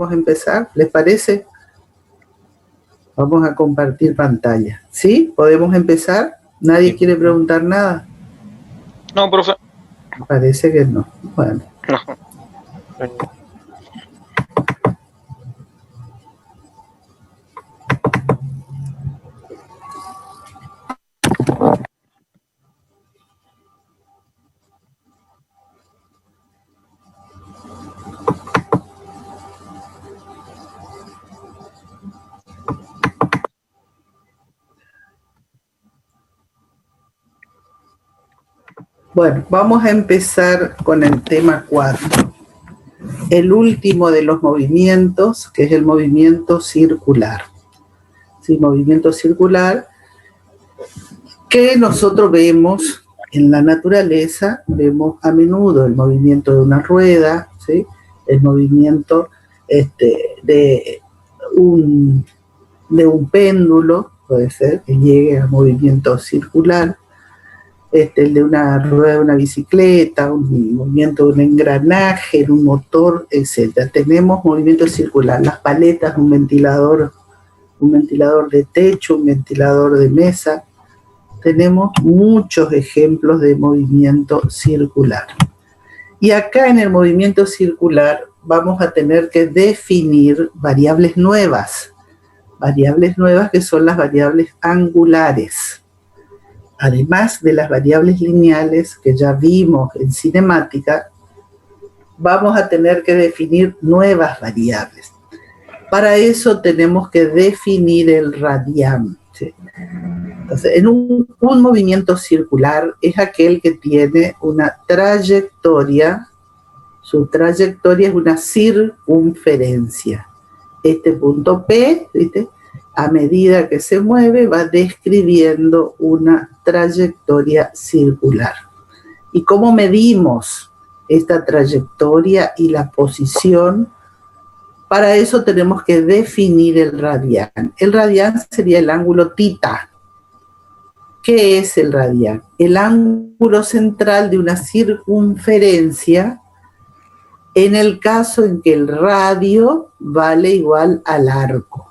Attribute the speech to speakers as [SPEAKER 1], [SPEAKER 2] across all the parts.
[SPEAKER 1] a empezar, ¿les parece? Vamos a compartir pantalla. ¿Sí? ¿Podemos empezar? ¿Nadie quiere preguntar nada?
[SPEAKER 2] No, profe.
[SPEAKER 1] Parece que no. Bueno.
[SPEAKER 2] No.
[SPEAKER 1] Bueno, vamos a empezar con el tema 4. El último de los movimientos, que es el movimiento circular. Sí, movimiento circular que nosotros vemos en la naturaleza, vemos a menudo el movimiento de una rueda, ¿sí? El movimiento de un péndulo, puede ser que llegue a movimiento circular, el de una rueda de una bicicleta, un movimiento de un engranaje, de un motor, etc. Tenemos movimiento circular, las paletas, un ventilador de techo, un ventilador de mesa. Tenemos muchos ejemplos de movimiento circular. Y acá en el movimiento circular vamos a tener que definir variables nuevas que son las variables angulares. Además de las variables lineales que ya vimos en cinemática, vamos a tener que definir nuevas variables. Para eso tenemos que definir el radián. ¿Sí? Entonces, en un movimiento circular es aquel que tiene una trayectoria, su trayectoria es una circunferencia. Este punto P, ¿viste? A medida que se mueve va describiendo una trayectoria circular. ¿Y cómo medimos esta trayectoria y la posición? Para eso tenemos que definir el radián. El radián sería el ángulo θ. ¿Qué es el radián? El ángulo central de una circunferencia en el caso en que el radio vale igual al arco.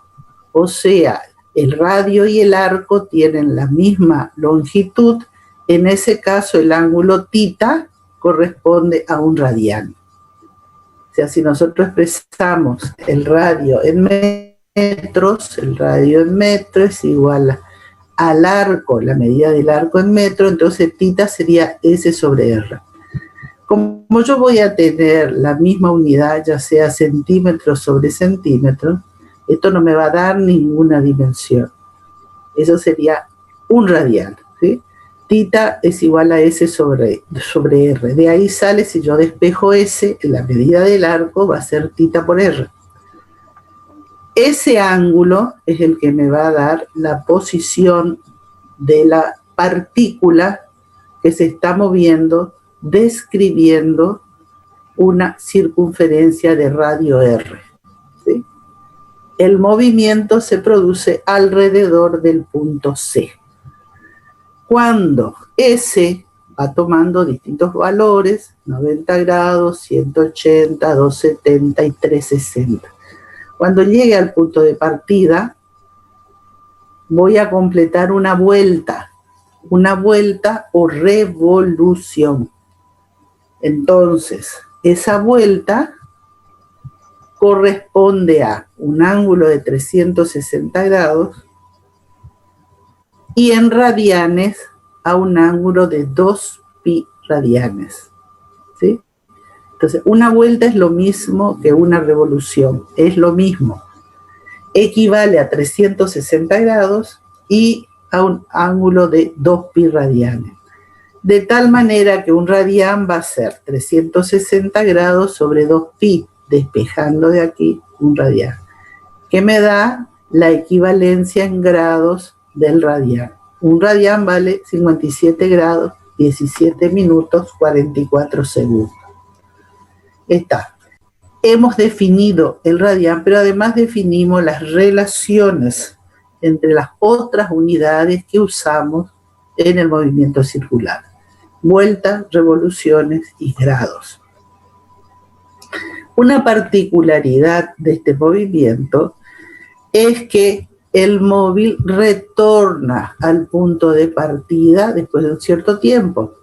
[SPEAKER 1] O sea, el radio y el arco tienen la misma longitud. En ese caso, el ángulo θ corresponde a un radián. O sea, si nosotros expresamos el radio en metros, el radio en metro es igual al arco, la medida del arco en metro, entonces θ sería S sobre R. Como yo voy a tener la misma unidad, ya sea centímetros sobre centímetros, esto no me va a dar ninguna dimensión. Eso sería un radián, ¿sí? θ es igual a S sobre R. De ahí sale, si yo despejo S, la medida del arco va a ser θ por R. Ese ángulo es el que me va a dar la posición de la partícula que se está moviendo, describiendo una circunferencia de radio R. ¿Sí? El movimiento se produce alrededor del punto C. Cuando S va tomando distintos valores, 90 grados, 180, 270 y 360. Cuando llegue al punto de partida, voy a completar una vuelta o revolución. Entonces, esa vuelta corresponde a un ángulo de 360 grados y en radianes a un ángulo de 2pi radianes. ¿Sí? Entonces, una vuelta es lo mismo que una revolución, es lo mismo. Equivale a 360 grados y a un ángulo de 2pi radianes. De tal manera que un radián va a ser 360 grados sobre 2pi, despejando de aquí un radián, que me da la equivalencia en grados del radián. Un radián vale 57 grados, 17 minutos, 44 segundos. Está. Hemos definido el radián, pero además definimos las relaciones entre las otras unidades que usamos en el movimiento circular. Vueltas, revoluciones y grados. Una particularidad de este movimiento es que el móvil retorna al punto de partida después de un cierto tiempo.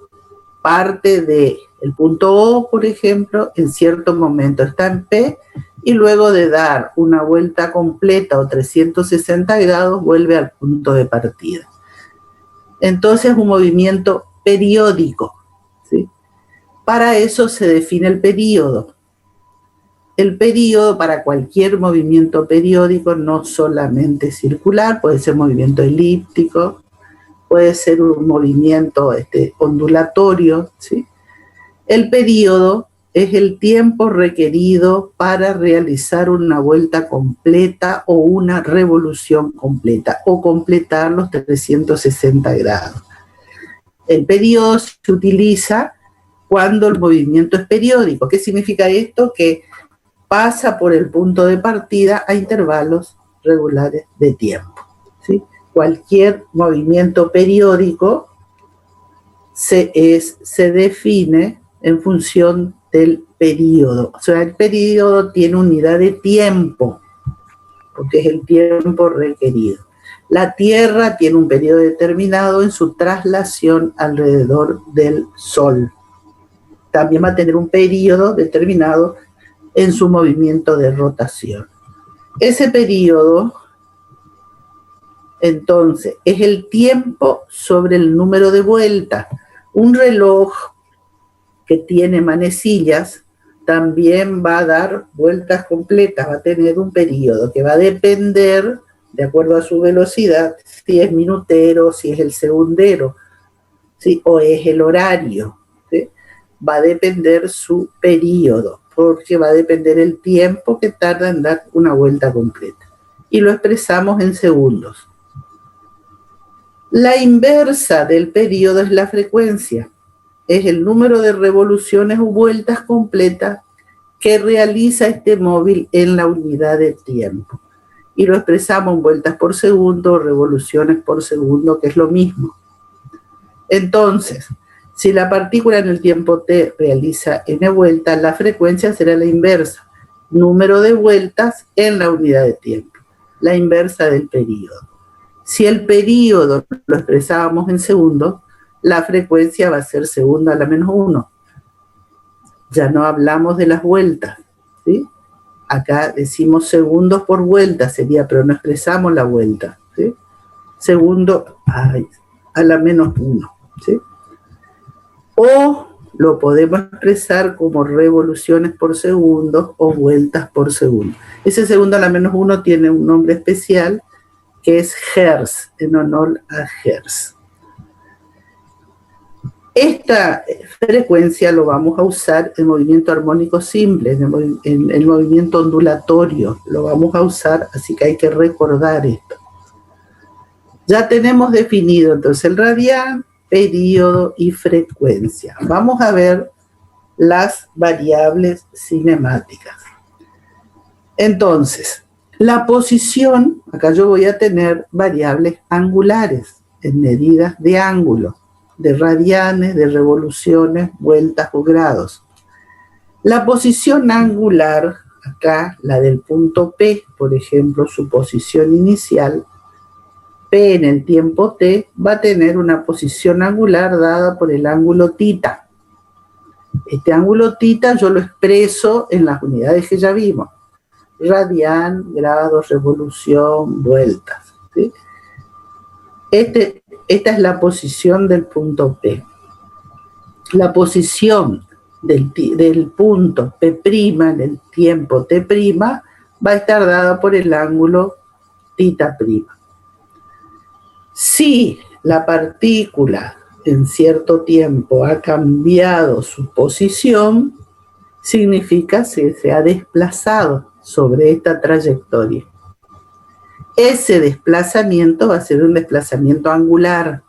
[SPEAKER 1] Parte del punto O, por ejemplo, en cierto momento está en P y luego de dar una vuelta completa o 360 grados vuelve al punto de partida. Entonces es un movimiento periódico, ¿sí? Para eso se define el período. El período para cualquier movimiento periódico, no solamente circular, puede ser movimiento elíptico, puede ser un movimiento ondulatorio, ¿sí? El período es el tiempo requerido para realizar una vuelta completa o una revolución completa o completar los 360 grados. El período se utiliza cuando el movimiento es periódico. ¿Qué significa esto? Que pasa por el punto de partida a intervalos regulares de tiempo, ¿sí? Cualquier movimiento periódico se define en función del período. O sea, el período tiene unidad de tiempo, porque es el tiempo requerido. La Tierra tiene un periodo determinado en su traslación alrededor del Sol. También va a tener un periodo determinado en su movimiento de rotación. Ese periodo, entonces, es el tiempo sobre el número de vueltas. Un reloj que tiene manecillas también va a dar vueltas completas, va a tener un periodo que va a depender, de acuerdo a su velocidad, si es minutero, si es el segundero, ¿sí? O es el horario, ¿sí? Va a depender su periodo, porque va a depender el tiempo que tarda en dar una vuelta completa. Y lo expresamos en segundos. La inversa del periodo es la frecuencia. Es el número de revoluciones o vueltas completas que realiza este móvil en la unidad de tiempo. Y lo expresamos en vueltas por segundo, revoluciones por segundo, que es lo mismo. Entonces, si la partícula en el tiempo t realiza n vueltas, la frecuencia será la inversa. Número de vueltas en la unidad de tiempo. La inversa del periodo. Si el periodo lo expresábamos en segundos, la frecuencia va a ser segundo a la menos 1. Ya no hablamos de las vueltas, ¿sí? Acá decimos segundos por vuelta sería, pero no expresamos la vuelta, ¿sí? Segundo a la menos 1, ¿sí? O lo podemos expresar como revoluciones por segundo o vueltas por segundo. Ese segundo a la menos 1 tiene un nombre especial que es Hertz, en honor a Hertz. Esta frecuencia lo vamos a usar en movimiento armónico simple, en el movimiento ondulatorio, lo vamos a usar, así que hay que recordar esto. Ya tenemos definido entonces el radián, periodo y frecuencia. Vamos a ver las variables cinemáticas. Entonces, la posición, acá yo voy a tener variables angulares en medidas de ángulo, de radianes, de revoluciones, vueltas o grados. La posición angular, acá la del punto P, por ejemplo, su posición inicial, P en el tiempo t, va a tener una posición angular dada por el ángulo θ. Este ángulo θ yo lo expreso en las unidades que ya vimos. Radián, grados, revolución, vueltas, ¿sí? Esta es la posición del punto P. La posición del punto P' en el tiempo T' va a estar dada por el ángulo θ'. Si la partícula en cierto tiempo ha cambiado su posición, significa que se ha desplazado sobre esta trayectoria. Ese desplazamiento va a ser un desplazamiento angular.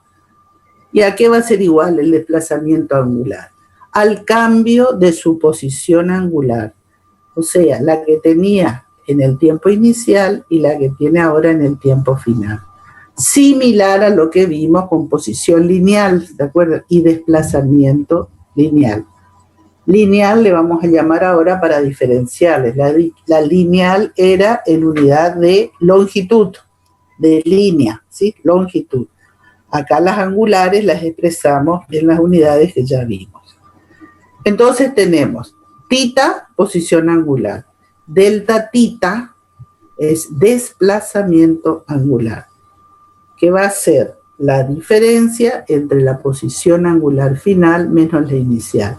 [SPEAKER 1] ¿Y a qué va a ser igual el desplazamiento angular? Al cambio de su posición angular. O sea, la que tenía en el tiempo inicial y la que tiene ahora en el tiempo final. Similar a lo que vimos con posición lineal, ¿de acuerdo? Y desplazamiento lineal. Lineal le vamos a llamar ahora para diferenciales. La lineal era en unidad de longitud, de línea, ¿sí? Longitud. Acá las angulares las expresamos en las unidades que ya vimos. Entonces tenemos tita, posición angular. Delta tita es desplazamiento angular, que va a ser la diferencia entre la posición angular final menos la inicial.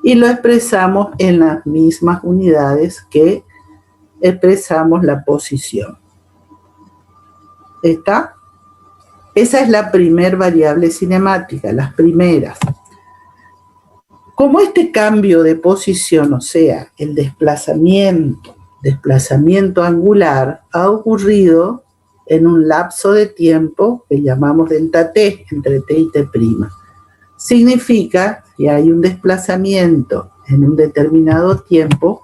[SPEAKER 1] Y lo expresamos en las mismas unidades que expresamos la posición. ¿Está? Esa es la primer variable cinemática, las primeras. Como este cambio de posición, o sea, el desplazamiento angular, ha ocurrido en un lapso de tiempo que llamamos delta t, entre t y t', significa que hay un desplazamiento en un determinado tiempo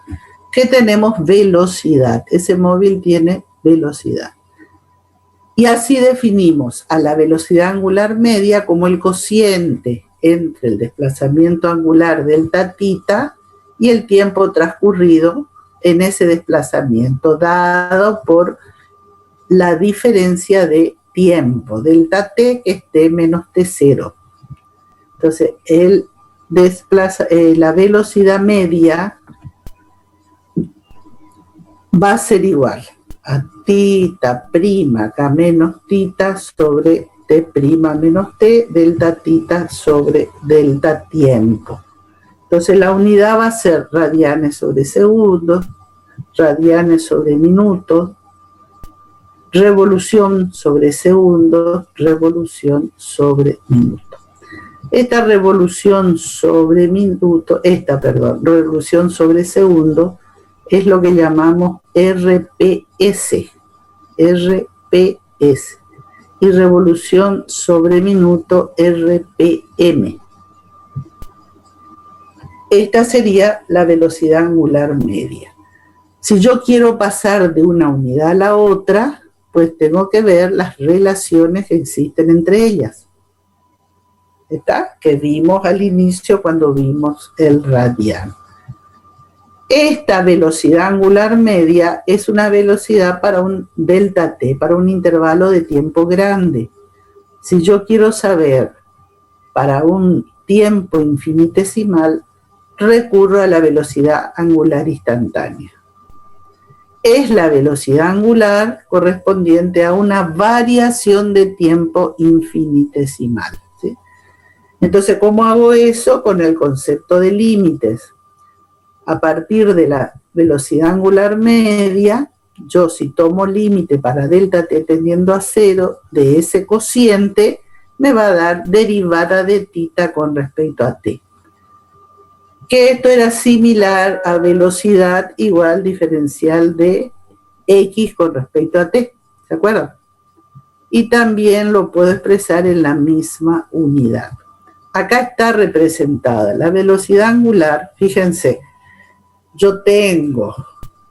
[SPEAKER 1] que tenemos velocidad. Ese móvil tiene velocidad. Y así definimos a la velocidad angular media como el cociente entre el desplazamiento angular delta tita y el tiempo transcurrido en ese desplazamiento, dado por la diferencia de tiempo, delta t, que es t menos t0. Entonces, la velocidad media va a ser igual a tita prima k menos tita sobre t prima menos t, delta tita sobre delta tiempo. Entonces la unidad va a ser radianes sobre segundos, radianes sobre minutos, revolución sobre segundos, revolución sobre minuto. Esta revolución sobre minuto, revolución sobre segundo, es lo que llamamos RPS, RPS, y revolución sobre minuto, RPM. Esta sería la velocidad angular media. Si yo quiero pasar de una unidad a la otra, pues tengo que ver las relaciones que existen entre ellas. ¿Está? Que vimos al inicio cuando vimos el radián. Esta velocidad angular media es una velocidad para un delta t, para un intervalo de tiempo grande. Si yo quiero saber para un tiempo infinitesimal, recurro a la velocidad angular instantánea. Es la velocidad angular correspondiente a una variación de tiempo infinitesimal, ¿sí? Entonces, ¿cómo hago eso? Con el concepto de límites. A partir de la velocidad angular media, yo si tomo límite para delta t tendiendo a 0 de ese cociente, me va a dar derivada de tita con respecto a t. Que esto era similar a velocidad igual diferencial de x con respecto a t, ¿se acuerdan? Y también lo puedo expresar en la misma unidad. Acá está representada la velocidad angular, fíjense, yo tengo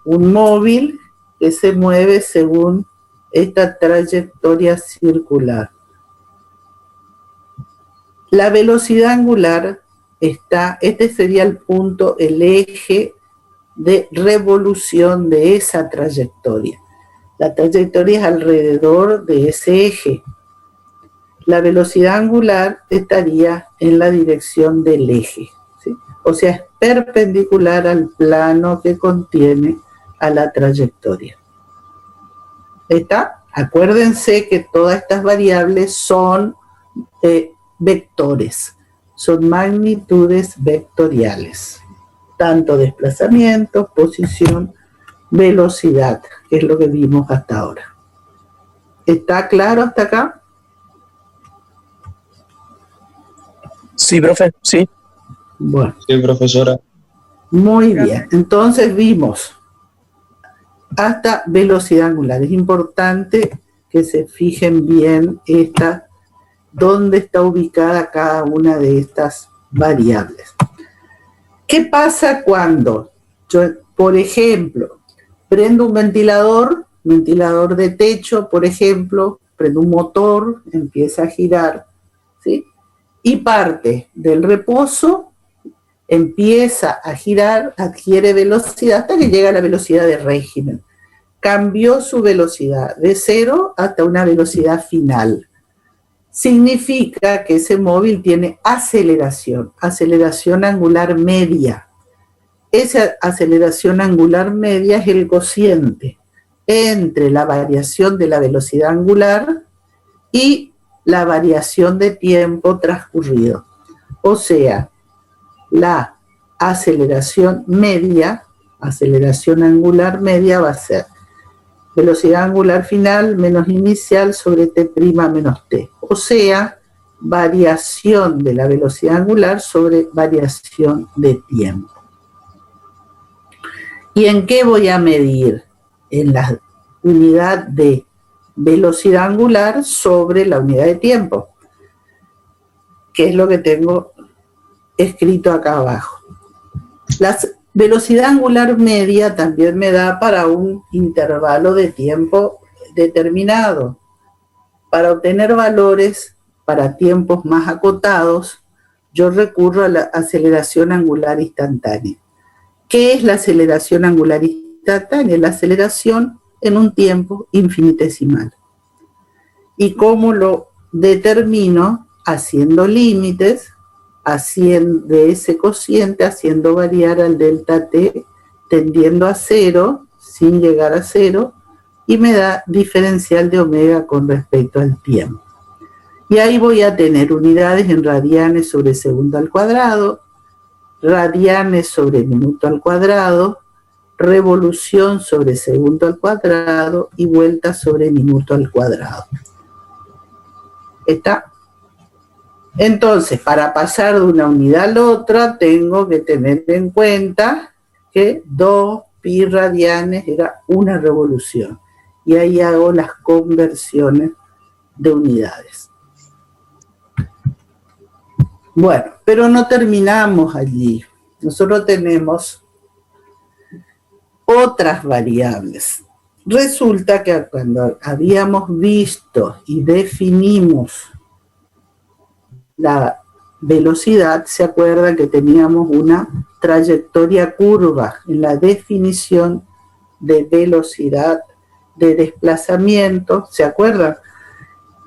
[SPEAKER 1] un móvil que se mueve según esta trayectoria circular. La velocidad angular este sería el punto, el eje de revolución de esa trayectoria. La trayectoria es alrededor de ese eje. La velocidad angular estaría en la dirección del eje, ¿sí? O sea, es perpendicular al plano que contiene a la trayectoria. ¿Está? Acuérdense que todas estas variables son vectores. Son magnitudes vectoriales, tanto desplazamiento, posición, velocidad, que es lo que vimos hasta ahora. ¿Está claro hasta acá?
[SPEAKER 3] Sí, profe, sí.
[SPEAKER 1] Bueno.
[SPEAKER 2] Sí, profesora.
[SPEAKER 1] Muy bien, entonces vimos hasta velocidad angular. Es importante que se fijen bien dónde está ubicada cada una de estas variables. ¿Qué pasa cuando yo, por ejemplo, prendo un ventilador de techo, por ejemplo, prendo un motor, empieza a girar, ¿sí? Y parte del reposo empieza a girar, adquiere velocidad hasta que llega a la velocidad de régimen. Cambió su velocidad de 0 hasta una velocidad final. Significa que ese móvil tiene aceleración angular media. Esa aceleración angular media es el cociente entre la variación de la velocidad angular y la variación de tiempo transcurrido. O sea, la aceleración media, aceleración angular media va a ser velocidad angular final menos inicial sobre t' menos t. O sea, variación de la velocidad angular sobre variación de tiempo. ¿Y en qué voy a medir? En la unidad de velocidad angular sobre la unidad de tiempo, que es lo que tengo escrito acá abajo. La velocidad angular media también me da para un intervalo de tiempo determinado. Para obtener valores para tiempos más acotados, yo recurro a la aceleración angular instantánea. ¿Qué es la aceleración angular instantánea? La aceleración en un tiempo infinitesimal. ¿Y cómo lo determino? Haciendo límites, haciendo de ese cociente, haciendo variar al delta t, tendiendo a 0, sin llegar a 0, y me da diferencial de omega con respecto al tiempo. Y ahí voy a tener unidades en radianes sobre segundo al cuadrado, radianes sobre minuto al cuadrado, revolución sobre segundo al cuadrado y vuelta sobre minuto al cuadrado. ¿Está? Entonces, para pasar de una unidad a la otra, tengo que tener en cuenta que 2 pi radianes era una revolución. Y ahí hago las conversiones de unidades. Bueno, pero no terminamos allí. Nosotros tenemos otras variables. Resulta que cuando habíamos visto y definimos la velocidad, se acuerdan que teníamos una trayectoria curva en la definición de velocidad de desplazamiento, ¿se acuerdan?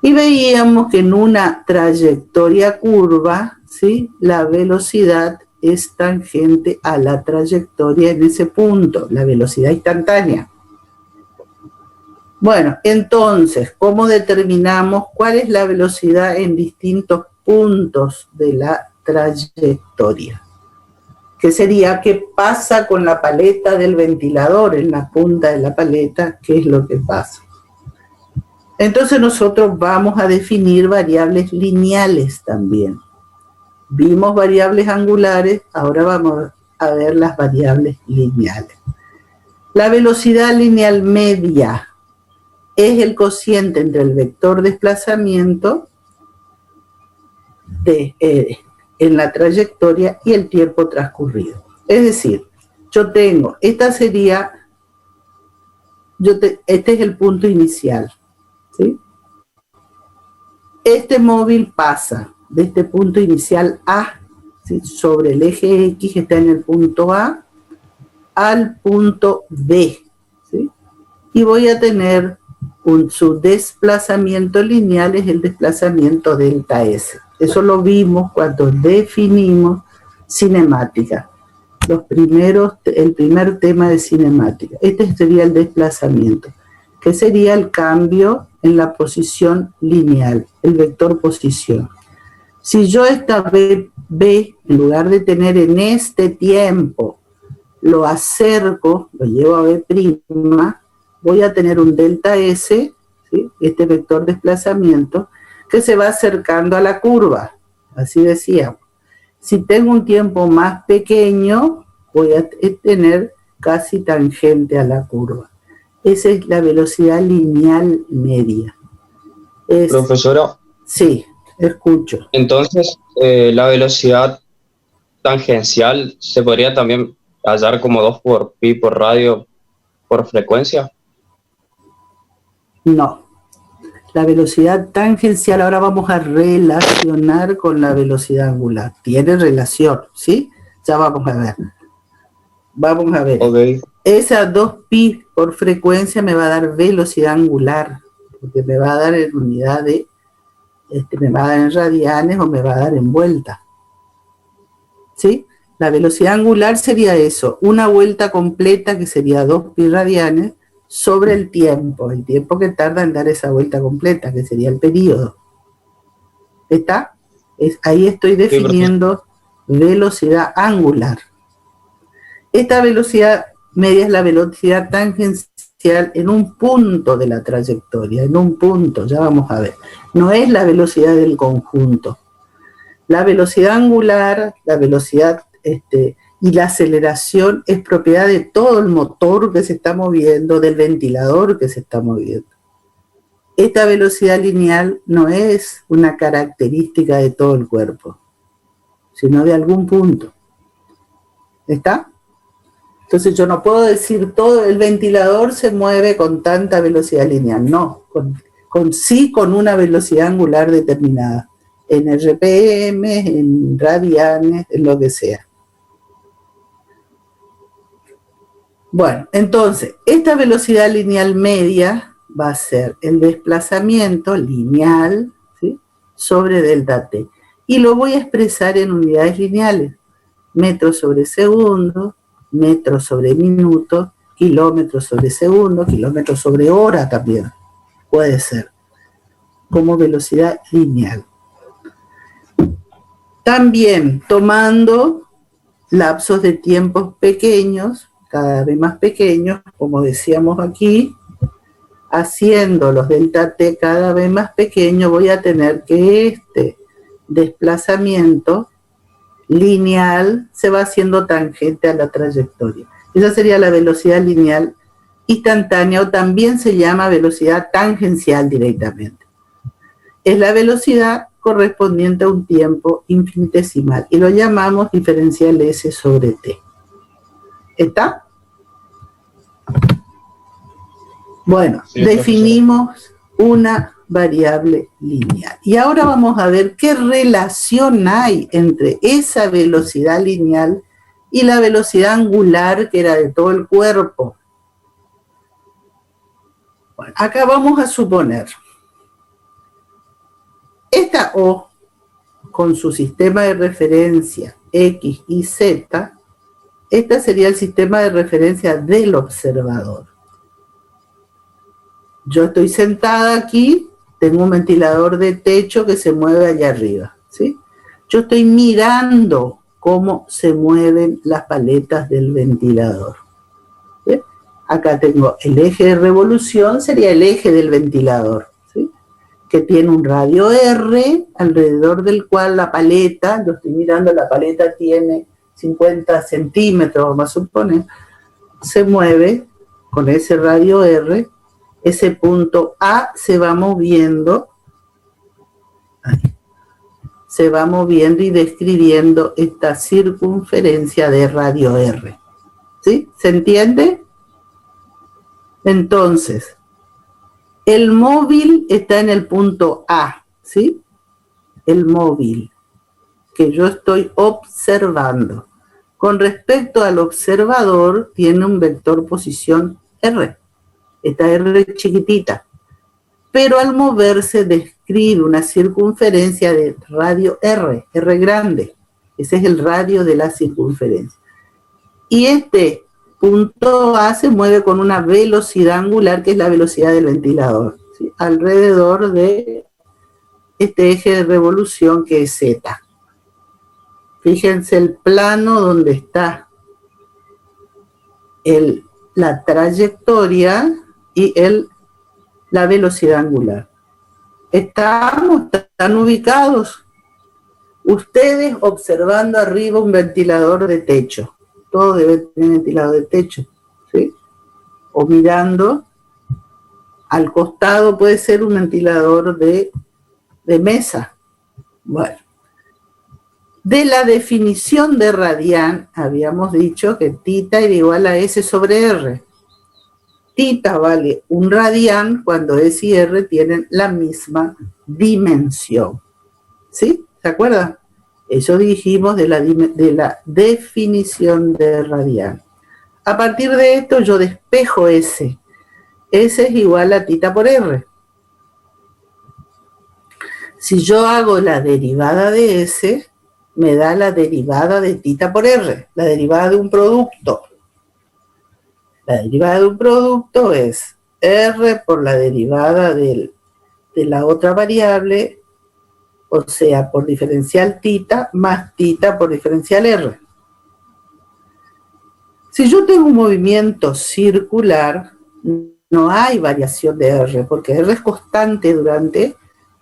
[SPEAKER 1] Y veíamos que en una trayectoria curva, ¿sí?, la velocidad es tangente a la trayectoria en ese punto, la velocidad instantánea. Bueno, entonces, ¿cómo determinamos cuál es la velocidad en distintos puntos de la trayectoria? Que sería qué pasa con la paleta del ventilador, en la punta de la paleta, qué es lo que pasa. Entonces nosotros vamos a definir variables lineales también. Vimos variables angulares, ahora vamos a ver las variables lineales. La velocidad lineal media es el cociente entre el vector desplazamiento en la trayectoria y el tiempo transcurrido. Es decir, yo tengo, esta sería, este es el punto inicial, ¿sí? Este móvil pasa de este punto inicial A, ¿sí?, sobre el eje X que está en el punto A, al punto B, ¿sí? Y voy a tener su desplazamiento lineal, es el desplazamiento delta S. Eso lo vimos cuando definimos cinemática. El primer tema de cinemática. Este sería el desplazamiento, que sería el cambio en la posición lineal, el vector posición. Si yo esta B, en lugar de tener en este tiempo, lo acerco, lo llevo a B', voy a tener un delta S, ¿sí?, este vector desplazamiento, que se va acercando a la curva, así decíamos. Si tengo un tiempo más pequeño, voy a tener casi tangente a la curva. Esa es la velocidad lineal media.
[SPEAKER 2] Profesora.
[SPEAKER 1] Sí, escucho.
[SPEAKER 2] Entonces, la velocidad tangencial se podría también hallar como 2 por pi por radio por frecuencia.
[SPEAKER 1] No. La velocidad tangencial ahora vamos a relacionar con la velocidad angular. Tiene relación, ¿sí? Ya vamos a ver. Vamos a ver.
[SPEAKER 2] Ok.
[SPEAKER 1] Esa 2pi por frecuencia me va a dar velocidad angular, porque me va a dar en unidad de, me va a dar en radianes o me va a dar en vuelta. ¿Sí? La velocidad angular sería eso, una vuelta completa que sería 2pi radianes sobre el tiempo que tarda en dar esa vuelta completa, que sería el periodo. ¿Está? Ahí estoy definiendo velocidad angular. Esta velocidad media es la velocidad tangencial en un punto de la trayectoria, en un punto, ya vamos a ver. No es la velocidad del conjunto. La velocidad angular, la velocidad y la aceleración es propiedad de todo el motor que se está moviendo, del ventilador que se está moviendo. Esta velocidad lineal no es una característica de todo el cuerpo, sino de algún punto. ¿Está? Entonces yo no puedo decir todo el ventilador se mueve con tanta velocidad lineal, no, sí con una velocidad angular determinada, en RPM, en radianes, en lo que sea. Bueno, entonces, esta velocidad lineal media va a ser el desplazamiento lineal, ¿sí?, sobre delta t. Y lo voy a expresar en unidades lineales, metros sobre segundo, metros sobre minuto, kilómetros sobre segundo, kilómetros sobre hora también puede ser, como velocidad lineal. También tomando lapsos de tiempos pequeños, cada vez más pequeños, como decíamos aquí, haciendo los delta t cada vez más pequeños, voy a tener que este desplazamiento lineal se va haciendo tangente a la trayectoria. Esa sería la velocidad lineal instantánea, o también se llama velocidad tangencial directamente. Es la velocidad correspondiente a un tiempo infinitesimal y lo llamamos diferencial S sobre T. ¿Está? Bueno, sí, definimos una variable lineal. Y ahora vamos a ver qué relación hay entre esa velocidad lineal y la velocidad angular que era de todo el cuerpo. Bueno, acá vamos a suponer esta O con su sistema de referencia X y Z, este sería el sistema de referencia del observador. Yo estoy sentada aquí, tengo un ventilador de techo que se mueve allá arriba, ¿sí? Yo estoy mirando cómo se mueven las paletas del ventilador, ¿sí? Acá tengo el eje de revolución, sería el eje del ventilador, ¿sí?, que tiene un radio R, alrededor del cual la paleta, yo estoy mirando, la paleta tiene 50 centímetros, vamos a suponer, se mueve con ese radio R. Ese punto A se va moviendo y describiendo esta circunferencia de radio R. ¿Sí? ¿Se entiende? Entonces, el móvil está en el punto A, ¿sí? El móvil que yo estoy observando. Con respecto al observador, tiene un vector posición R. Esta R chiquitita, pero al moverse describe una circunferencia de radio R, R grande. Ese es el radio de la circunferencia. Y este punto A se mueve con una velocidad angular, que es la velocidad del ventilador, ¿sí?, alrededor de este eje de revolución que es Z. Fíjense el plano donde está la trayectoria y la velocidad angular. Están ubicados. Ustedes observando arriba un ventilador de techo. Todo debe tener ventilador de techo, ¿sí? O mirando al costado puede ser un ventilador de mesa. Bueno. De la definición de radián, habíamos dicho que tita era igual a S sobre R. Tita vale un radián cuando S y R tienen la misma dimensión. ¿Sí? ¿Se acuerdan? Eso dijimos de la definición de radial. A partir de esto yo despejo S. S es igual a θ por R. Si yo hago la derivada de S, me da la derivada de θ por R, la derivada de un producto. La derivada de un producto es R por la derivada de la otra variable, o sea, por diferencial θ más θ por diferencial R. Si yo tengo un movimiento circular, no hay variación de R, porque R es constante durante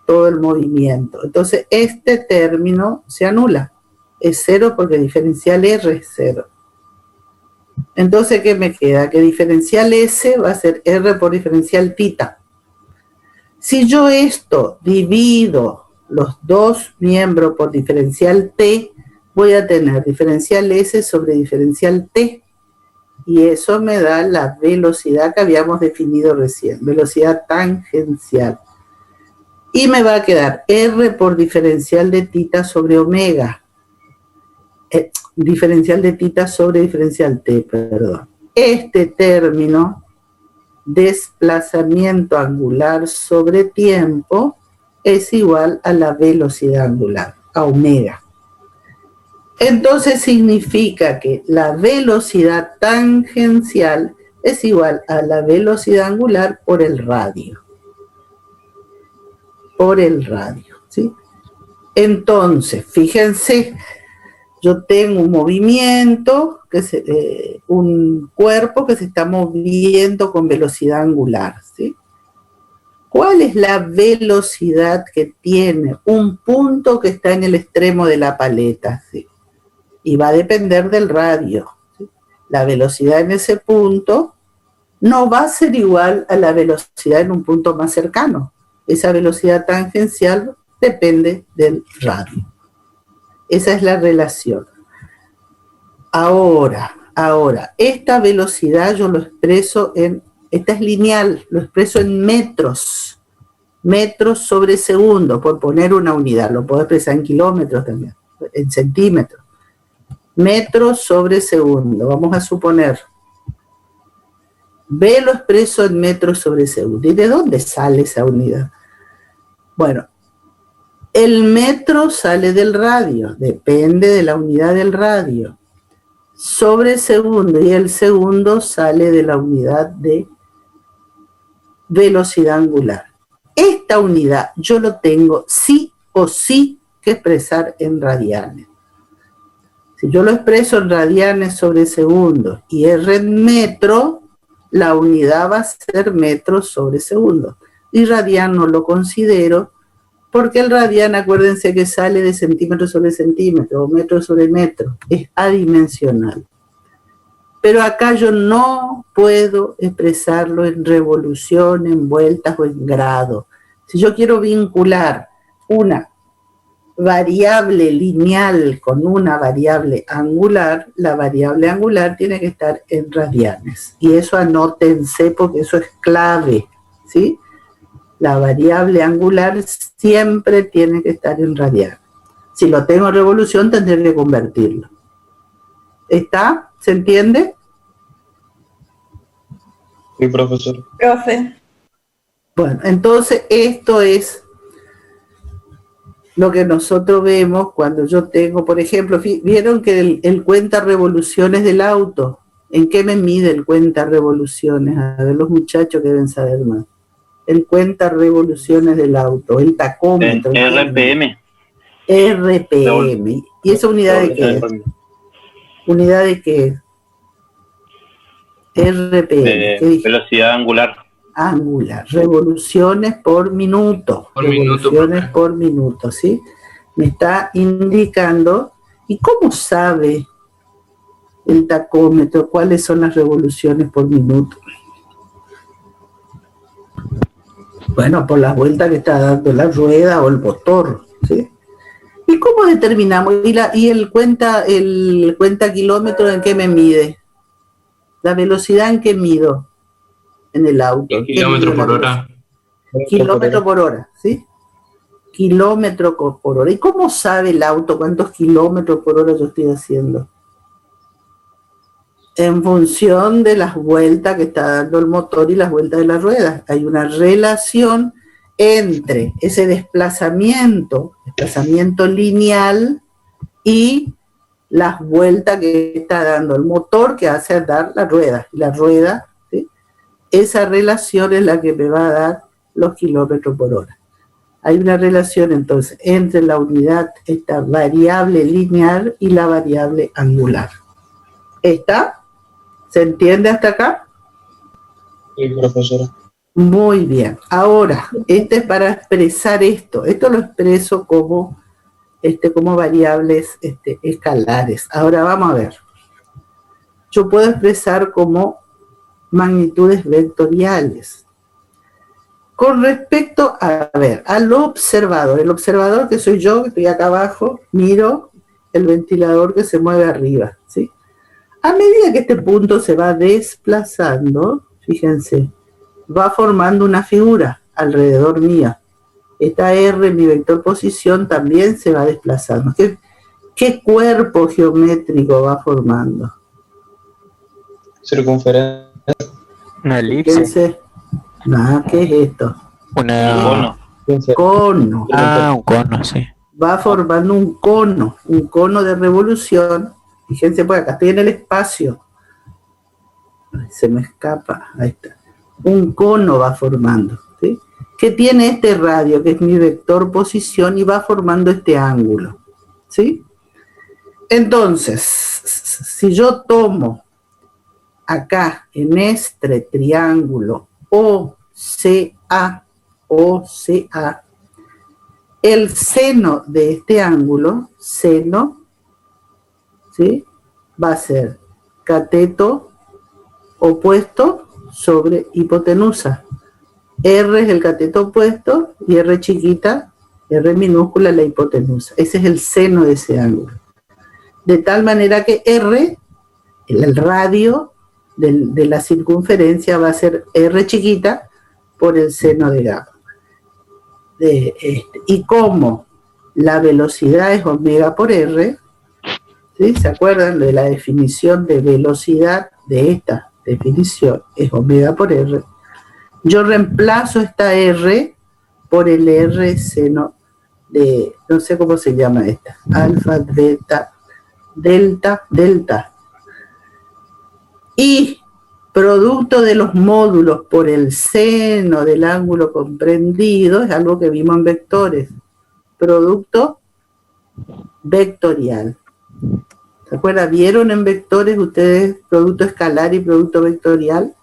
[SPEAKER 1] todo el movimiento. Entonces, este término se anula. Es cero porque diferencial R es cero. Entonces, ¿qué me queda? Que diferencial S va a ser R por diferencial θ. Si yo esto divido los dos miembros por diferencial T, voy a tener diferencial S sobre diferencial T. Y eso me da la velocidad que habíamos definido recién, velocidad tangencial. Y me va a quedar R por diferencial de θ sobre omega. Diferencial de θ sobre diferencial T, perdón. Este término, desplazamiento angular sobre tiempo, es igual a la velocidad angular, a omega. Entonces significa que la velocidad tangencial es igual a la velocidad angular por el radio. Por el radio, ¿sí? Entonces, fíjense, yo tengo un movimiento, un cuerpo que se está moviendo con velocidad angular, ¿sí? ¿Cuál es la velocidad que tiene un punto que está en el extremo de la paleta? ¿Sí? Y va a depender del radio, ¿sí? La velocidad en ese punto no va a ser igual a la velocidad en un punto más cercano. Esa velocidad tangencial depende del radio. Esa es la relación. Ahora, esta velocidad yo lo expreso esta es lineal, lo expreso en metros. Metros sobre segundo, por poner una unidad. Lo puedo expresar en kilómetros también, en centímetros. Metros sobre segundo. Vamos a suponer. B lo expreso en metros sobre segundo. ¿Y de dónde sale esa unidad? Bueno, el metro sale del radio, depende de la unidad del radio. Sobre segundo, y el segundo sale de la unidad de velocidad angular. Esta unidad yo lo tengo sí o sí que expresar en radianes. Si yo lo expreso en radianes sobre segundo y R en metro, la unidad va a ser metros sobre segundo. Y radian no lo considero porque el radian, acuérdense que sale de centímetro sobre centímetro o metro sobre metro, es adimensional. Pero acá yo no puedo expresarlo en revolución, en vueltas o en grado. Si yo quiero vincular una variable lineal con una variable angular, la variable angular tiene que estar en radianes. Y eso anótense porque eso es clave, ¿sí? La variable angular siempre tiene que estar en radianes. Si lo tengo en revolución, tendré que convertirlo. ¿Está? ¿Se entiende?
[SPEAKER 2] Sí, profesor.
[SPEAKER 4] Profe.
[SPEAKER 1] Bueno, entonces esto es lo que nosotros vemos cuando yo tengo, por ejemplo, ¿vieron que el cuenta revoluciones del auto? ¿En qué me mide el cuenta revoluciones? A ver, los muchachos que deben saber más. El cuenta revoluciones del auto, el tacómetro.
[SPEAKER 5] RPM.
[SPEAKER 1] RPM. ¿Y esa unidad de qué es? ¿Unidad de qué es? RPM.
[SPEAKER 5] Velocidad angular.
[SPEAKER 1] Angular, revoluciones por minuto. Revoluciones por minuto, ¿sí? Me está indicando. ¿Y cómo sabe el tacómetro cuáles son las revoluciones por minuto? Bueno, por las vueltas que está dando la rueda o el motor, ¿sí? ¿Y cómo determinamos? ¿Y el cuenta kilómetro en qué me mide? ¿La velocidad en qué mido? En el auto.
[SPEAKER 6] Kilómetro por hora.
[SPEAKER 1] Kilómetro por hora, ¿sí? kilómetros por hora. ¿Y cómo sabe el auto cuántos kilómetros por hora yo estoy haciendo? En función de las vueltas que está dando el motor y las vueltas de las ruedas. Hay una relación entre ese desplazamiento lineal y las vueltas que está dando el motor que hace andar la rueda. Y la rueda, ¿sí? Esa relación es la que me va a dar los kilómetros por hora. Hay una relación entonces entre la unidad, esta variable lineal y la variable angular. ¿Está? ¿Se entiende hasta acá?
[SPEAKER 2] Sí, profesora.
[SPEAKER 1] Muy bien. Ahora, este es para expresar esto. Esto lo expreso como variables escalares. Ahora vamos a ver. Yo puedo expresar como magnitudes vectoriales. Con respecto al observador. El observador que soy yo, que estoy acá abajo, miro el ventilador que se mueve arriba, ¿sí? A medida que este punto se va desplazando, fíjense, va formando una figura alrededor mía. Esta R, mi vector posición, también se va desplazando. ¿Qué cuerpo geométrico va formando?
[SPEAKER 2] Circunferencia.
[SPEAKER 4] Una elipse.
[SPEAKER 1] Fíjense. ¿Qué es esto?
[SPEAKER 4] Una...
[SPEAKER 1] Cono.
[SPEAKER 4] Ah, un cono, sí.
[SPEAKER 1] Va formando un cono de revolución. Fíjense, pues acá estoy en el espacio. Ay, se me escapa. Ahí está. Un cono va formando, ¿sí? Que tiene este radio, que es mi vector posición, y va formando este ángulo, ¿sí? Entonces, si yo tomo acá en este triángulo OCA, el seno de este ángulo, seno, ¿sí? Va a ser cateto opuesto sobre hipotenusa. R es el cateto opuesto y R chiquita, R minúscula la hipotenusa. Ese es el seno de ese ángulo. De tal manera que R, el radio de la circunferencia, va a ser R chiquita por el seno de gamma. Y como la velocidad es omega por R, ¿sí? ¿Se acuerdan de la definición de velocidad de esta definición? Es omega por R. Yo reemplazo esta R por el R seno de, no sé cómo se llama esta, alfa, beta, delta. Y producto de los módulos por el seno del ángulo comprendido, es algo que vimos en vectores, producto vectorial. ¿Se acuerdan? ¿Vieron en vectores ustedes producto escalar y producto vectorial?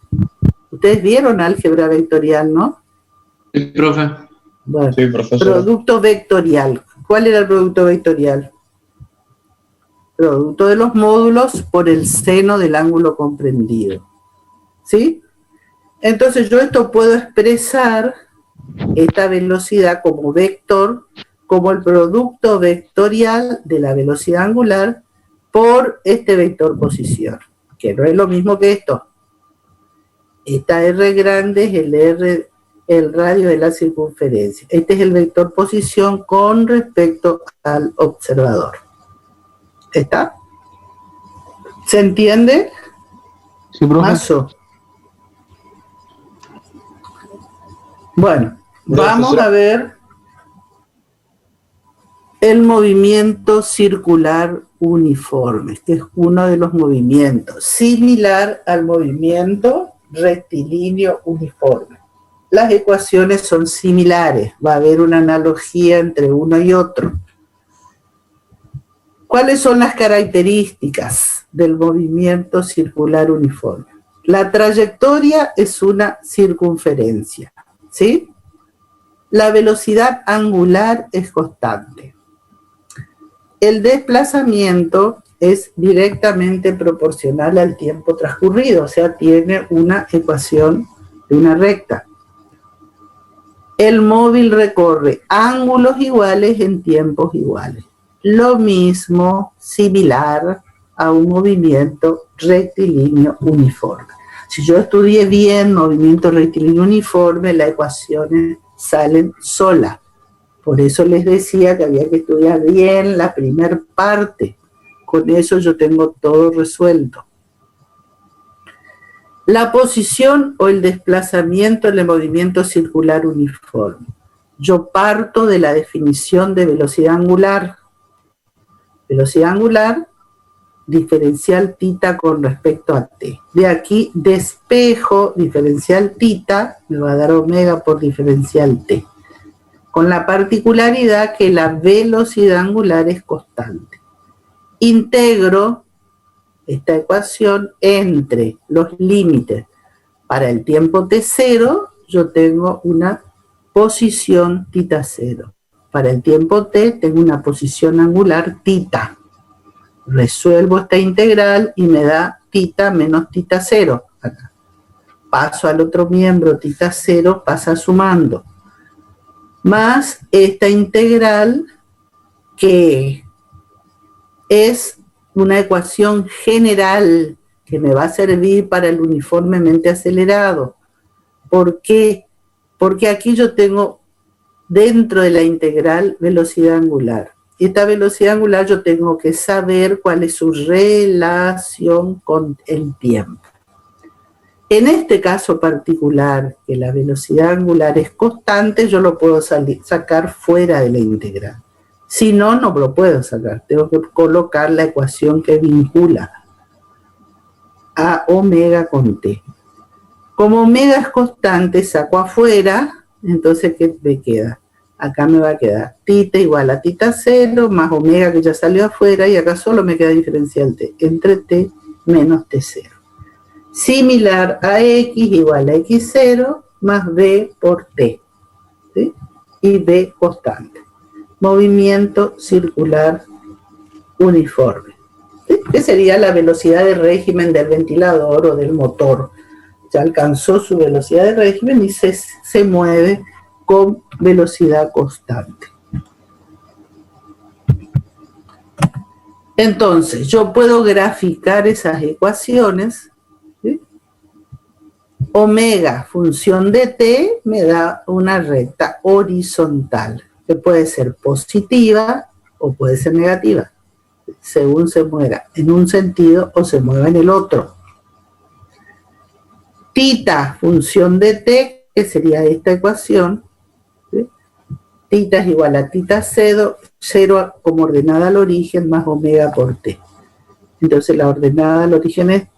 [SPEAKER 1] Ustedes vieron álgebra vectorial, ¿no?
[SPEAKER 2] Sí, profe.
[SPEAKER 1] Bueno,
[SPEAKER 2] sí, profesor.
[SPEAKER 1] Producto vectorial. ¿Cuál era el producto vectorial? Producto de los módulos por el seno del ángulo comprendido. ¿Sí? Entonces yo esto puedo expresar esta velocidad como vector, como el producto vectorial de la velocidad angular por este vector posición, que no es lo mismo que esto. Esta R grande es el radio de la circunferencia. Este es el vector posición con respecto al observador. ¿Está? ¿Se entiende?
[SPEAKER 4] Sí, profe.
[SPEAKER 1] Mazo. Bueno, vamos a ver el movimiento circular uniforme, que es uno de los movimientos, similar al movimiento rectilíneo uniforme. Las ecuaciones son similares, va a haber una analogía entre uno y otro. ¿Cuáles son las características del movimiento circular uniforme? La trayectoria es una circunferencia, ¿sí? La velocidad angular es constante. El desplazamiento es directamente proporcional al tiempo transcurrido, o sea, tiene una ecuación de una recta. El móvil recorre ángulos iguales en tiempos iguales. Lo mismo, similar a un movimiento rectilíneo uniforme. Si yo estudié bien movimiento rectilíneo uniforme, las ecuaciones salen solas. Por eso les decía que había que estudiar bien la primer parte. Con eso yo tengo todo resuelto. La posición o el desplazamiento del movimiento circular uniforme. Yo parto de la definición de velocidad angular. Velocidad angular, diferencial θ con respecto a t. De aquí despejo diferencial θ, me va a dar omega por diferencial t. Con la particularidad que la velocidad angular es constante. Integro esta ecuación entre los límites. Para el tiempo t0, yo tengo una posición θ0. Para el tiempo t, tengo una posición angular θ. Resuelvo esta integral y me da θ menos θ0. Acá. Paso al otro miembro, θ0 pasa sumando. Más esta integral que es una ecuación general que me va a servir para el uniformemente acelerado. ¿Por qué? Porque aquí yo tengo dentro de la integral velocidad angular. Y esta velocidad angular yo tengo que saber cuál es su relación con el tiempo. En este caso particular, que la velocidad angular es constante, yo lo puedo sacar fuera de la integral. Si no, no lo puedo sacar. Tengo que colocar la ecuación que vincula a omega con t. Como omega es constante, saco afuera, entonces ¿qué me queda? Acá me va a quedar θ igual a θ0 más omega que ya salió afuera y acá solo me queda diferencial t entre t menos t0. Similar a x igual a x0 más b por t. ¿Sí? Y b constante. Movimiento circular uniforme. ¿Sí? Que sería la velocidad de régimen del ventilador o del motor. Ya alcanzó su velocidad de régimen y se mueve con velocidad constante. Entonces, yo puedo graficar esas ecuaciones. ¿Sí? Omega, función de t, me da una recta horizontal, que puede ser positiva o puede ser negativa, según se mueva en un sentido o se mueva en el otro. Θ, función de t, que sería esta ecuación, ¿sí? Θ es igual a θ0, 0 como ordenada al origen más omega por t. Entonces la ordenada al origen es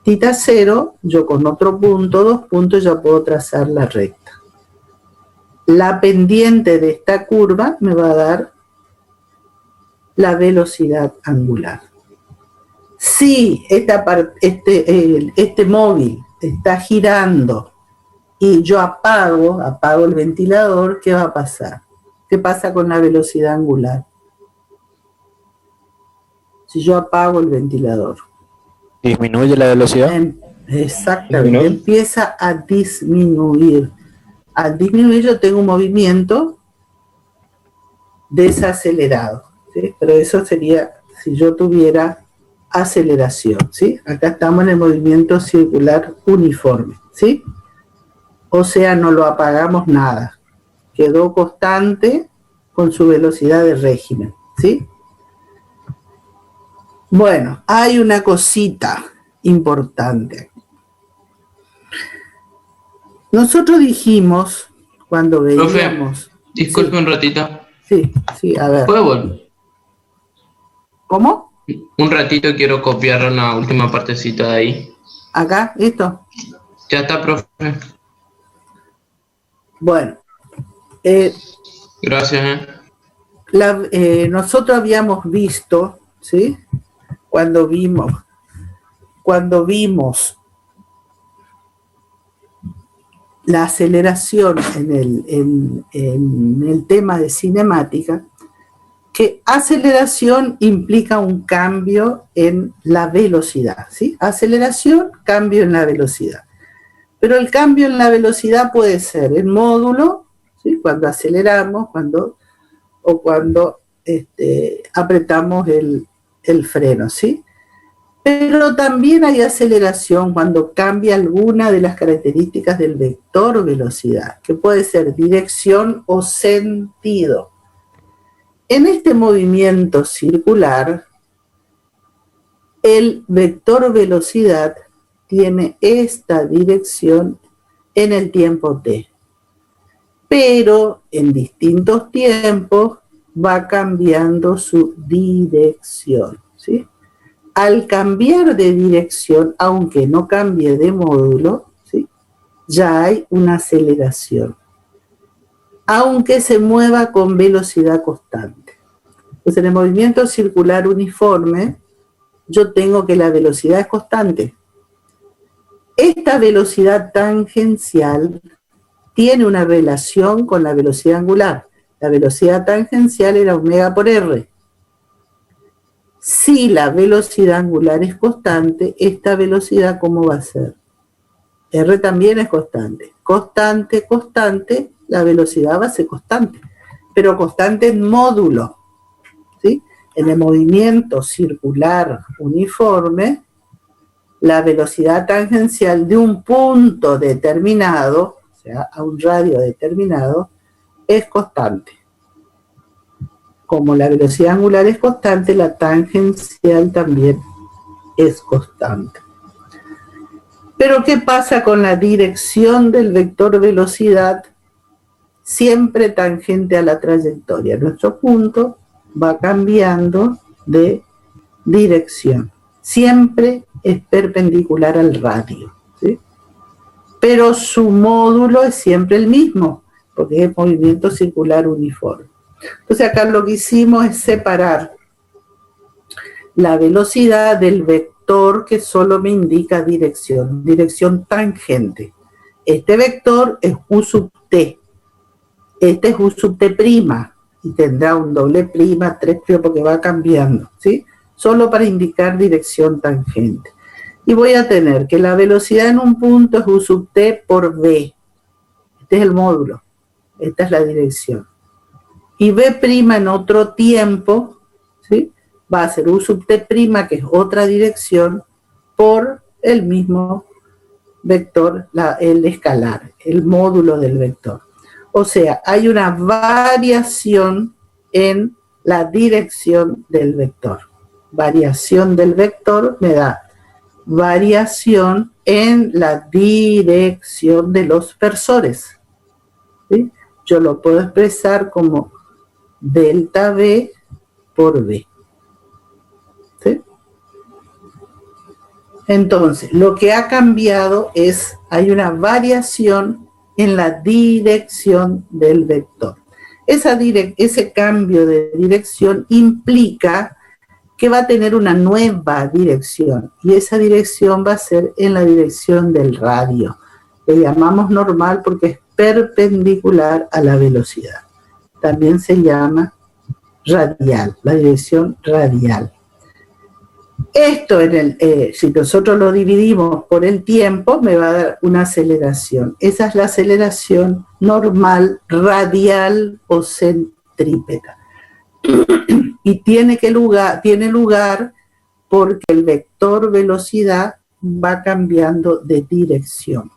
[SPEAKER 1] θ0, yo con otro punto, 2 puntos, ya puedo trazar la recta. La pendiente de esta curva me va a dar la velocidad angular. Si este móvil está girando y yo apago el ventilador, ¿qué va a pasar? ¿Qué pasa con la velocidad angular? Si yo apago el ventilador.
[SPEAKER 4] ¿Disminuye la velocidad?
[SPEAKER 1] Exactamente, empieza a disminuir. Al disminuir yo tengo un movimiento desacelerado, ¿sí? Pero eso sería si yo tuviera aceleración, ¿sí? Acá estamos en el movimiento circular uniforme, ¿sí? O sea, no lo apagamos nada. Quedó constante con su velocidad de régimen, ¿sí? Bueno, hay una cosita importante. Nosotros dijimos, cuando veíamos...
[SPEAKER 5] Profe, disculpe un ratito.
[SPEAKER 1] Sí, a ver.
[SPEAKER 5] ¿Puedo volver?
[SPEAKER 1] ¿Cómo?
[SPEAKER 5] Un ratito quiero copiar una última partecita de ahí.
[SPEAKER 1] ¿Acá? ¿Listo?
[SPEAKER 5] Ya está, profe.
[SPEAKER 1] Bueno.
[SPEAKER 5] Gracias.
[SPEAKER 1] Nosotros habíamos visto, ¿sí? Cuando vimos la aceleración en el tema de cinemática, que aceleración implica un cambio en la velocidad, ¿sí? Aceleración, cambio en la velocidad. Pero el cambio en la velocidad puede ser en módulo, ¿sí? Cuando aceleramos, cuando apretamos el freno, ¿sí? Pero también hay aceleración cuando cambia alguna de las características del vector velocidad, que puede ser dirección o sentido. En este movimiento circular, el vector velocidad tiene esta dirección en el tiempo t, pero en distintos tiempos va cambiando su dirección, ¿sí? Al cambiar de dirección, aunque no cambie de módulo, ¿sí?, ya hay una aceleración, aunque se mueva con velocidad constante. Pues en el movimiento circular uniforme, yo tengo que la velocidad es constante. Esta velocidad tangencial tiene una relación con la velocidad angular. La velocidad tangencial era omega por r. Si la velocidad angular es constante, esta velocidad, ¿cómo va a ser? R también es constante. Constante, constante, la velocidad va a ser constante, pero constante en módulo, ¿sí? En el movimiento circular uniforme, la velocidad tangencial de un punto determinado, o sea, a un radio determinado, es constante. Como la velocidad angular es constante, la tangencial también es constante. Pero ¿qué pasa con la dirección del vector velocidad? Siempre tangente a la trayectoria. Nuestro punto va cambiando de dirección. Siempre es perpendicular al radio, ¿sí? Pero su módulo es siempre el mismo, porque es movimiento circular uniforme. Entonces acá lo que hicimos es separar la velocidad del vector que solo me indica dirección, dirección tangente. Este vector es U sub t, este es U sub t prima, y tendrá un doble prima, 3' porque va cambiando, ¿sí? Solo para indicar dirección tangente. Y voy a tener que la velocidad en un punto es U sub t por v. Este es el módulo, esta es la dirección. Y v' en otro tiempo, ¿sí?, va a ser U sub t', que es otra dirección, por el mismo vector, el escalar, el módulo del vector. O sea, hay una variación en la dirección del vector. Variación del vector me da variación en la dirección de los versores, ¿sí? Yo lo puedo expresar como delta v por v, ¿sí? Entonces, lo que ha cambiado es, hay una variación en la dirección del vector. Ese cambio de dirección implica que va a tener una nueva dirección, y esa dirección va a ser en la dirección del radio. Le llamamos normal porque es perpendicular a la velocidad. También se llama radial, la dirección radial. Esto, si nosotros lo dividimos por el tiempo, me va a dar una aceleración. Esa es la aceleración normal, radial o centrípeta. Y tiene lugar porque el vector velocidad va cambiando de dirección.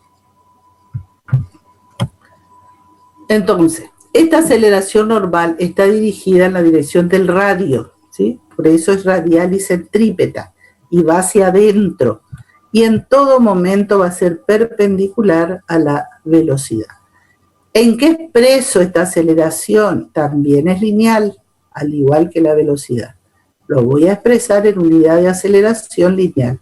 [SPEAKER 1] Entonces, esta aceleración normal está dirigida en la dirección del radio, ¿sí? Por eso es radial y centrípeta, y va hacia adentro, y en todo momento va a ser perpendicular a la velocidad. ¿En qué expreso esta aceleración? También es lineal, al igual que la velocidad. Lo voy a expresar en unidad de aceleración lineal.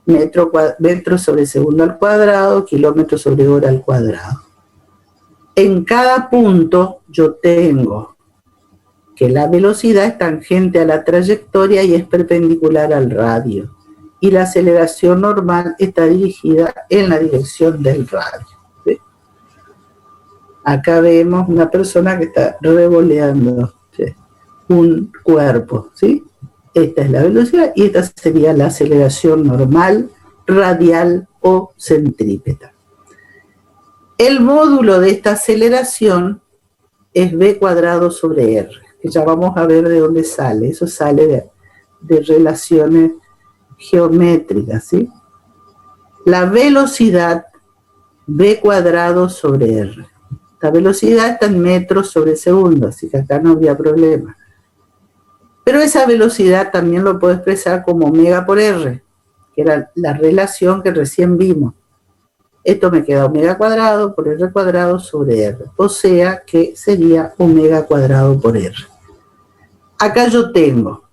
[SPEAKER 1] Metro sobre segundo al cuadrado, kilómetro sobre hora al cuadrado. En cada punto yo tengo que la velocidad es tangente a la trayectoria y es perpendicular al radio. Y la aceleración normal está dirigida en la dirección del radio, ¿sí? Acá vemos una persona que está revoleando, ¿sí?, un cuerpo, ¿sí? Esta es la velocidad y esta sería la aceleración normal, radial o centrípeta. El módulo de esta aceleración es v cuadrado sobre r, que ya vamos a ver de dónde sale. Eso sale de relaciones geométrica, ¿sí? La velocidad v cuadrado sobre r. La velocidad está en metros sobre segundo, así que acá no había problema. Pero esa velocidad también lo puedo expresar como omega por r, que era la relación que recién vimos. Esto me queda omega cuadrado por r cuadrado sobre r. O sea que sería omega cuadrado por r. Acá yo tengo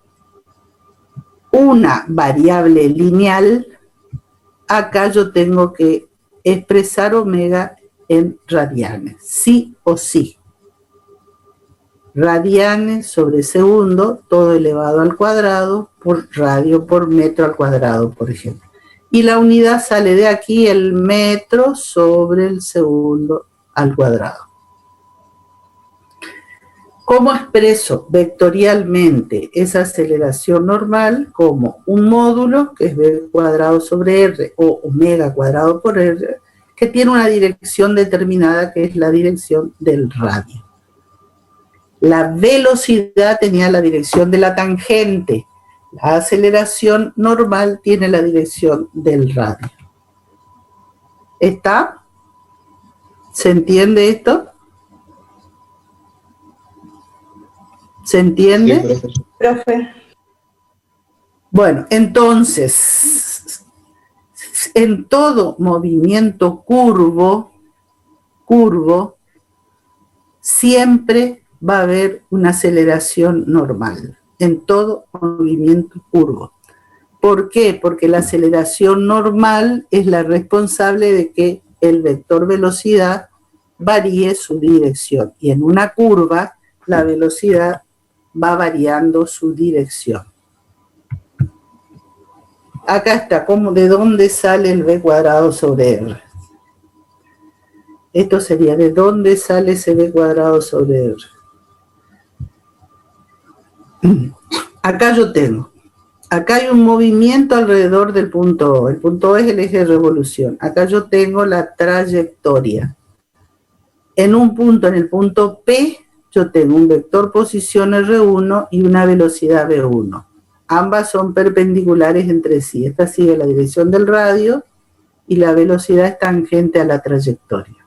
[SPEAKER 1] una variable lineal. Acá yo tengo que expresar omega en radianes, sí o sí. Radianes sobre segundo, todo elevado al cuadrado, por radio por metro al cuadrado, por ejemplo. Y la unidad sale de aquí, el metro sobre el segundo al cuadrado. ¿Cómo expreso vectorialmente esa aceleración normal? Como un módulo, que es v cuadrado sobre r, o omega cuadrado por r, que tiene una dirección determinada, que es la dirección del radio. La velocidad tenía la dirección de la tangente. La aceleración normal tiene la dirección del radio. ¿Está? ¿Se entiende esto? ¿Se entiende?
[SPEAKER 2] Sí, profesor.
[SPEAKER 6] Profe,
[SPEAKER 1] Bueno, entonces, en todo movimiento curvo, siempre va a haber una aceleración normal, en todo movimiento curvo. ¿Por qué? Porque la aceleración normal es la responsable de que el vector velocidad varíe su dirección. Y en una curva, la velocidad va variando su dirección. Acá está, ¿de dónde sale el v cuadrado sobre r? Esto sería, ¿de dónde sale ese v cuadrado sobre r? Acá yo tengo, acá hay un movimiento alrededor del punto O. El punto O es el eje de revolución. Acá yo tengo la trayectoria. En un punto, en el punto P, yo tengo un vector posición R1 y una velocidad V1. Ambas son perpendiculares entre sí. Esta sigue la dirección del radio y la velocidad es tangente a la trayectoria.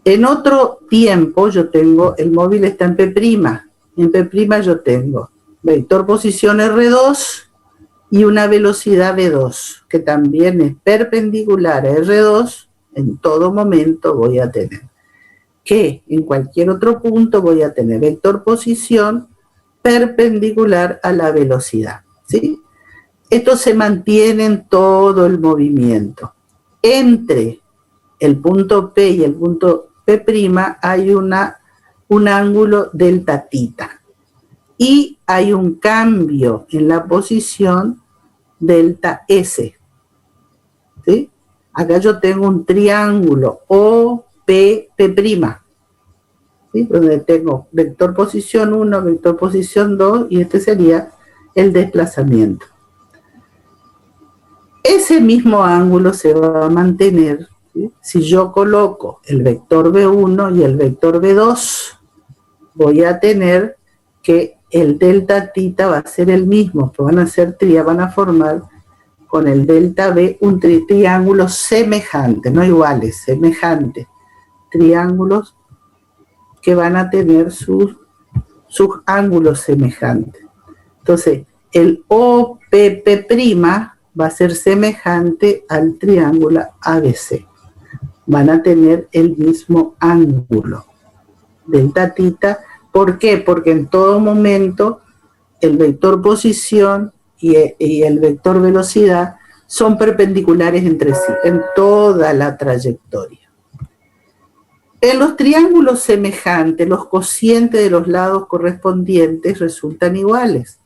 [SPEAKER 1] En otro tiempo yo tengo, el móvil está en P'. En P' yo tengo vector posición R2 y una velocidad V2, que también es perpendicular a R2, en todo momento voy a tener. Que en cualquier otro punto voy a tener vector posición perpendicular a la velocidad, ¿sí? Esto se mantiene en todo el movimiento. Entre el punto P y el punto P' hay un ángulo delta tita. Y hay un cambio en la posición delta S. ¿Sí? Acá yo tengo un triángulo OP'. ¿Sí? Donde tengo vector posición 1, vector posición 2, y este sería el desplazamiento. Ese mismo ángulo se va a mantener, ¿sí? Si yo coloco el vector V1 y el vector V2, voy a tener que el delta tita va a ser el mismo, pues van a formar con el delta V un triángulo semejante, no iguales, semejantes, triángulos que van a tener sus ángulos semejantes. Entonces, el OPP' va a ser semejante al triángulo ABC. Van a tener el mismo ángulo. Delta tita, ¿por qué? Porque en todo momento el vector posición y el vector velocidad son perpendiculares entre sí, en toda la trayectoria. En los triángulos semejantes, los cocientes de los lados correspondientes resultan iguales.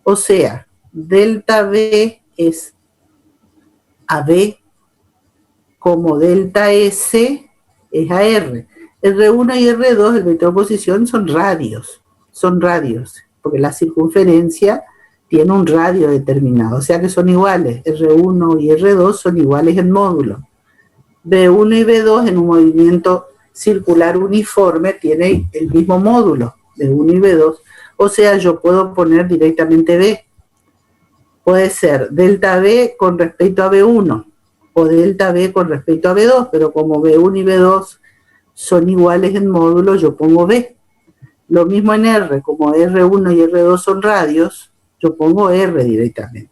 [SPEAKER 1] O sea, delta V es AB como delta S es AR. R1 y R2, el vector posición, son radios, porque la circunferencia tiene un radio determinado, o sea que son iguales. R1 y R2 son iguales en módulo. V1 y V2 en un movimiento circular uniforme tiene el mismo módulo, V1 y V2, o sea, yo puedo poner directamente V. Puede ser delta B con respecto a B1 o delta B con respecto a B2, pero como B1 y B2 son iguales en módulo, yo pongo B. Lo mismo en R, como R1 y R2 son radios, yo pongo R directamente.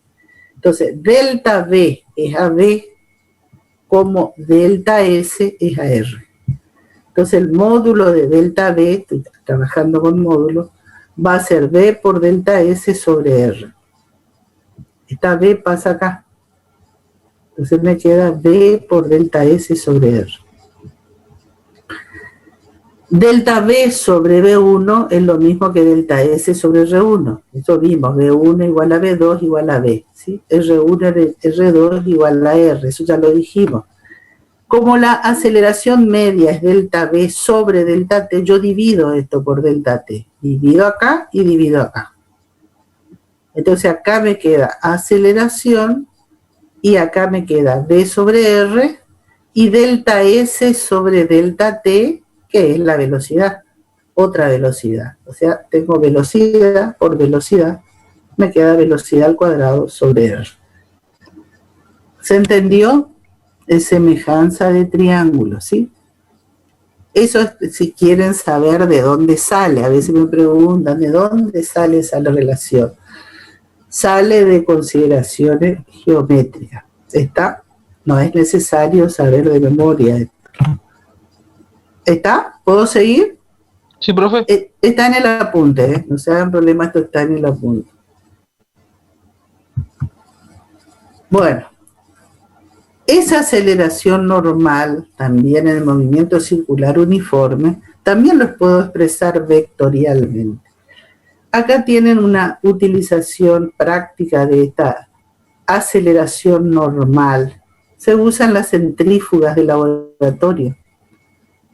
[SPEAKER 1] Entonces, delta B es a B como delta S es a R. Entonces, el módulo de delta B, estoy trabajando con módulos, va a ser B por delta S sobre R. Esta B pasa acá. Entonces me queda B por delta S sobre R. Delta B sobre B1 es lo mismo que delta S sobre R1. Eso vimos, B1 igual a B2 igual a B. ¿Sí? R1, R2 igual a R, eso ya lo dijimos. Como la aceleración media es delta B sobre delta T, yo divido esto por delta T. Divido acá y divido acá. Entonces acá me queda aceleración y acá me queda B sobre R y delta S sobre delta T, que es la velocidad, otra velocidad. O sea, tengo velocidad por velocidad, me queda velocidad al cuadrado sobre R. ¿Se entendió? Es semejanza de triángulo, ¿sí? Eso es si quieren saber de dónde sale. A veces me preguntan, ¿de dónde sale esa relación? Sale de consideraciones geométricas. No es necesario saber de memoria esto. ¿Está? ¿Puedo seguir?
[SPEAKER 5] Sí, profe.
[SPEAKER 1] Está en el apunte, ¿eh? No se hagan problema, esto está en el apunte. Bueno, esa aceleración normal, también en el movimiento circular uniforme, también los puedo expresar vectorialmente. Acá tienen una utilización práctica de esta aceleración normal. Se usan las centrífugas de laboratorio.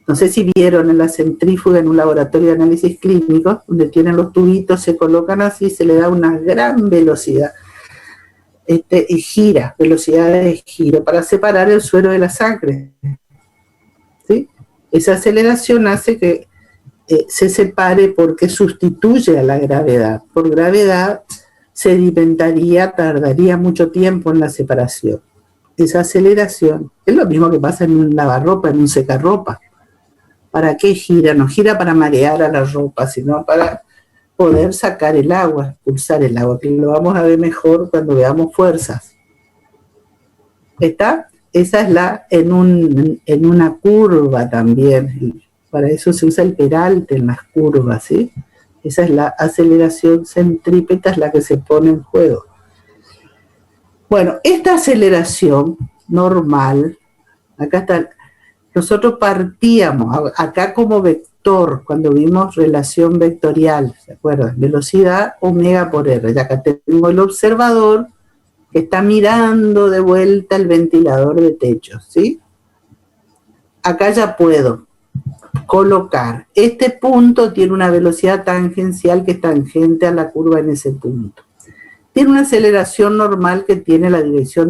[SPEAKER 1] No sé si vieron en la centrífuga en un laboratorio de análisis clínico, donde tienen los tubitos, se colocan así, se le da una gran velocidad. Y gira, velocidad de giro, para separar el suero de la sangre. ¿Sí? Esa aceleración hace que se separe porque sustituye a la gravedad. Por gravedad sedimentaría, tardaría mucho tiempo en la separación. Esa aceleración es lo mismo que pasa en un lavarropa, en un secarropa. ¿Para qué gira? No gira para marear a la ropa, sino para poder sacar el agua, expulsar el agua, que lo vamos a ver mejor cuando veamos fuerzas. ¿Está? Esa es en una curva también. Para eso se usa el peralte en las curvas, ¿sí? Esa es la aceleración centrípeta, es la que se pone en juego. Bueno, esta aceleración normal, acá está, nosotros partíamos acá como vector, cuando vimos relación vectorial, ¿se acuerdan? Velocidad omega por R. Ya acá tengo el observador que está mirando de vuelta el ventilador de techo, ¿sí? Acá ya puedo colocar. Este punto tiene una velocidad tangencial que es tangente a la curva en ese punto. Tiene una aceleración normal que tiene la dirección